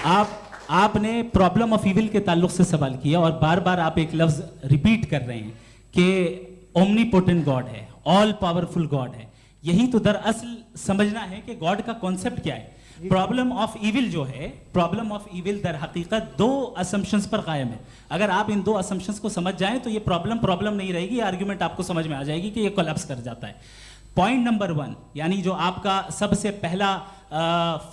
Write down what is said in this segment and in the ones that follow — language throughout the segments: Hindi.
आपने प्रॉब्लम ऑफ इविल के ताल्लुक से सवाल किया और बार बार आप एक लफ्ज रिपीट कर रहे हैं कि ओमनीपोटेंट गॉड है, ऑल पावरफुल गॉड है। यही तो दरअसल समझना है कि गॉड का कॉन्सेप्ट क्या है। प्रॉब्लम ऑफ इविल जो है, प्रॉब्लम ऑफ इविल दर हकीकत दो असम्पशंस पर कायम है। अगर आप इन दो असम्पशंस को समझ जाएं तो ये प्रॉब्लम नहीं रहेगी, आर्ग्यूमेंट आपको समझ में आ जाएगी कि ये कोलैप्स कर जाता है। पॉइंट नंबर 1, यानी जो आपका सबसे पहला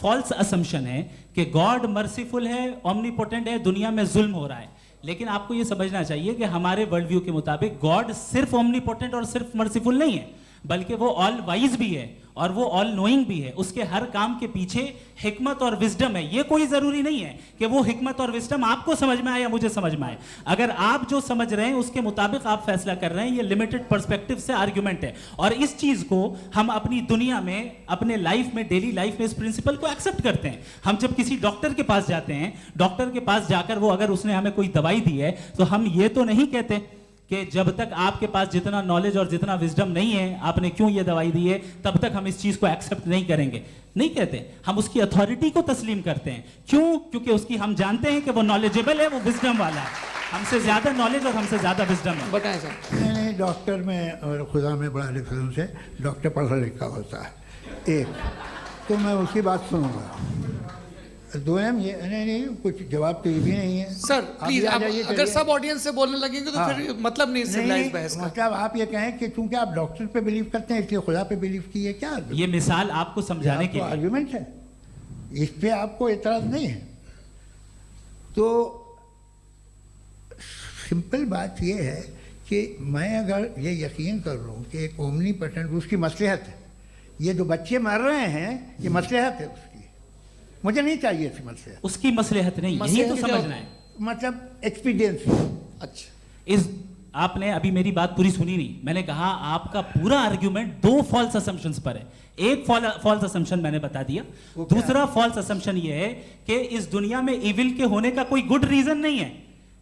फॉल्स असम्पशन है कि गॉड मर्सीफुल है, ओमनीपोटेंट है, दुनिया में जुल्म हो रहा है। लेकिन आपको ये समझना चाहिए कि हमारे वर्ल्ड व्यू के मुताबिक गॉड सिर्फ ओमनीपोटेंट और सिर्फ मर्सीफुल नहीं है, बल्कि वो ऑल वाइज भी है और वो ऑल नोइंग भी है। उसके हर काम के पीछे हिकमत और विजडम है। ये कोई जरूरी नहीं है कि वो हिकमत और विजडम आपको समझ में आए या मुझे समझ में आए। अगर आप जो समझ रहे हैं उसके मुताबिक आप फैसला कर रहे हैं, ये लिमिटेड पर्सपेक्टिव से आर्गुमेंट है। और इस चीज को हम अपनी दुनिया में, अपने लाइफ में, डेली लाइफ में इस प्रिंसिपल को एक्सेप्ट करते हैं। हम जब किसी डॉक्टर के पास जाते हैं, डॉक्टर के पास जाकर वो अगर उसने हमें कोई दवाई दी है तो हम ये तो नहीं कहते कि जब तक आपके पास जितना नॉलेज और जितना विजडम नहीं है, आपने क्यों ये दवाई दी है, तब तक हम इस चीज को एक्सेप्ट नहीं करेंगे। नहीं कहते, हम उसकी अथॉरिटी को तस्लीम करते हैं। क्यों? क्योंकि उसकी हम जानते हैं कि वो नॉलेजेबल है, वो विजडम वाला है, हमसे ज्यादा नॉलेज और हमसे ज्यादा विजडम है। बताएं सर। नहीं, डॉक्टर में और खुदा में बड़ा डिफरेंस है। डॉक्टर पढ़ा लिखा होता है, एक तो मैं उसकी बात सुनूंगा। दोयम ये नहीं, कुछ जवाब तो ये भी नहीं है। सर प्लीज, आप अगर सब ऑडियंस से बोलने लगेंगे तो फिर मतलब नहीं सिविलाइज्ड बहस का। मतलब आप ये कहें कि चूंकि आप डॉक्टर पे बिलीव करते हैं इसलिए खुदा पे बिलीव किए, क्या ये मिसाल आपको समझाने के लिए आर्गुमेंट है, इस पे आपको एतराज नहीं है। तो सिंपल बात ये है कि मैं अगर ये यकीन कर लूँ कि एक ओमनीपोटेंट, उसकी मसलहत है, ये जो बच्चे मर रहे हैं ये मसलहत है उसकी, मुझे नहीं चाहिए थी मसलहत। उसकी मसलहत नहीं, यही तो समझना है, मतलब एक्सपीरियंस। अच्छा, इस आपने अभी मेरी बात पूरी सुनी नहीं। मैंने कहा आपका पूरा आर्ग्यूमेंट दो फॉल्स असम्पशंस पर है। एक फॉल्स असम्पशन मैंने बता दिया, दूसरा फॉल्स असम्पशन ये है कि इस दुनिया में इविल के होने का कोई गुड रीजन नहीं है,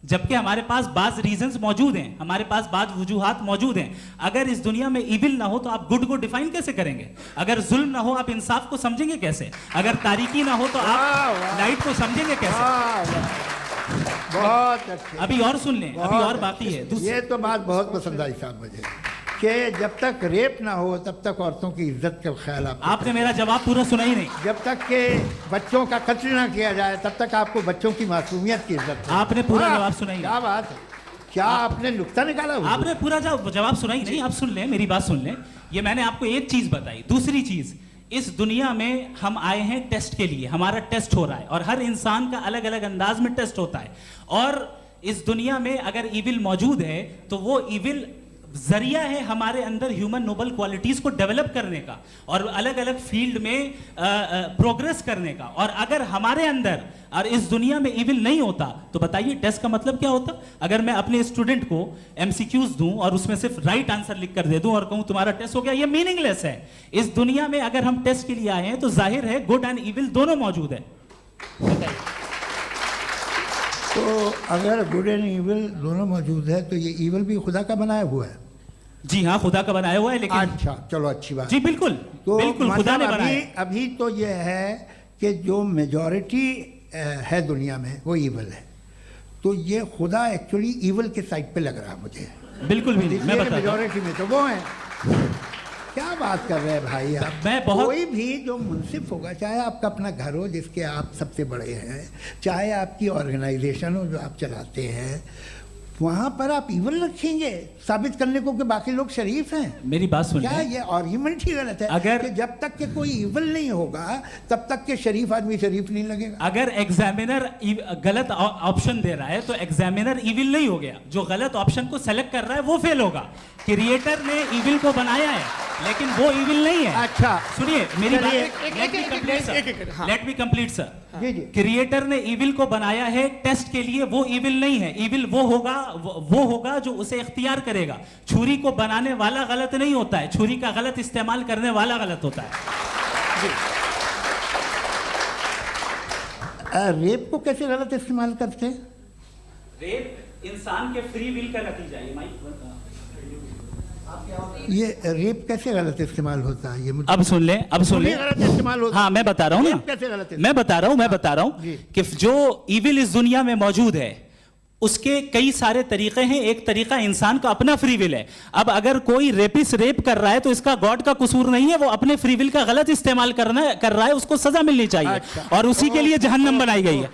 जबकि हमारे पास बाज रीजंस मौजूद हैं, हमारे पास बाज वजूहात मौजूद हैं। अगर इस दुनिया में इविल ना हो तो आप गुड को डिफाइन कैसे करेंगे? अगर जुल्म ना हो आप इंसाफ को समझेंगे कैसे? अगर तारीकी ना हो तो आप लाइट को समझेंगे कैसे? बहुत अच्छे। अभी और सुन लें, अभी और बाकी है। ये तो बात बहुत पसंद आई साहब मुझे कि जब तक रेप ना हो तब तक औरतों की इज्जत का ख्याल आपने मेरा जवाब पूरा सुना ही नहीं। जब तक के बच्चों का कत्ल ना किया जाए तब तक आपको बच्चों की मासूमियत की इज्जत। आपने पूरा जवाब सुना ही नहीं। क्या बात है, क्या आपने नुक्ता निकाला? आपने पूरा जवाब सुना ही नहीं। आप सुन लें, मेरी बात सुन लें। ये मैंने आपको एक चीज बताई। दूसरी चीज, इस दुनिया में हम आए हैं टेस्ट के लिए, हमारा टेस्ट हो रहा है और हर इंसान का अलग अलग अंदाज में टेस्ट होता है। और इस दुनिया में अगर इविल मौजूद है तो वो इविल जरिया है हमारे अंदर ह्यूमन नोबल क्वालिटीज को डेवलप करने का और अलग अलग फील्ड में प्रोग्रेस करने का। और अगर हमारे अंदर और इस दुनिया में इविल नहीं होता तो बताइए टेस्ट का मतलब क्या होता? अगर मैं अपने स्टूडेंट को एमसीक्यूज दूं और उसमें सिर्फ राइट आंसर लिख कर दे दूं और कहूं तुम्हारा टेस्ट हो गया, ये मीनिंगलेस है। इस दुनिया में अगर हम टेस्ट के लिए आए हैं तो जाहिर है गुड एंड इविल दोनों मौजूद है। तो अगर गुड एंड इविल दोनों मौजूद है तो ये इविल भी खुदा का बनाया हुआ है? जी हाँ, खुदा का बनाया हुआ है। लेकिन अच्छा, चलो अच्छी बात। जी बिल्कुल, तो बिल्कुल खुदा ने बनाया। अभी तो ये है कि जो मेजॉरिटी है दुनिया में वो इविल है, तो ये खुदा एक्चुअली इविल के साइड पे लग रहा है मुझे। बिल्कुल भी नहीं, मैं बताता हूं। मेजॉरिटी में तो वो है। क्या बात कर रहे हैं भाई आप? कोई भी जो मुंसिफ होगा, चाहे आपका अपना घर हो जिसके आप सबसे बड़े हैं, चाहे आपकी ऑर्गेनाइजेशन हो जो आप चलाते हैं, वहां पर आप इविल रखेंगे साबित करने को कि बाकी लोग शरीफ हैं? मेरी बात सुनिए। क्या ये आर्ग्यूमेंट ही गलत है? अगर कि जब तक के कोई इविल नहीं होगा तब तक के शरीफ आदमी शरीफ नहीं लगेगा। अगर एग्जामिनर गलत ऑप्शन दे रहा है तो एग्जामिनर इविल नहीं हो गया, जो गलत ऑप्शन को सेलेक्ट कर रहा है वो फेल होगा। क्रिएटर ने इविल को बनाया है लेकिन वो इविल नहीं है। अच्छा सुनिए मेरी बात, let me complete sir. Creator ने इविल को बनाया है टेस्ट के लिए, वो इविल नहीं है। इविल वो होगा जो उसे इख्तियार करेगा। छुरी को बनाने वाला गलत नहीं होता है, छुरी का गलत इस्तेमाल करने वाला गलत होता है। रेप को कैसे गलत इस्तेमाल करते हैं? रेप इंसान के फ्री विल का नतीजा है। ये रेप कैसे गलत इस्तेमाल होता है, ये मुझे अब सुन ले, अब सुन ले। गलत इस्तेमाल होता है। हाँ मैं बता रहा हूँ ना, कैसे गलत मैं बता रहा हूँ कि जो इविल इस दुनिया में मौजूद है उसके कई सारे तरीके हैं। एक तरीका इंसान का अपना फ्री विल है। अब अगर कोई रेपिस्ट रेप कर रहा है तो इसका गॉड का कसूर नहीं है, वो अपने फ्री विल का गलत इस्तेमाल कर रहा है, उसको सजा मिलनी चाहिए। और उसी के लिए जहन्नम बनाई गई है।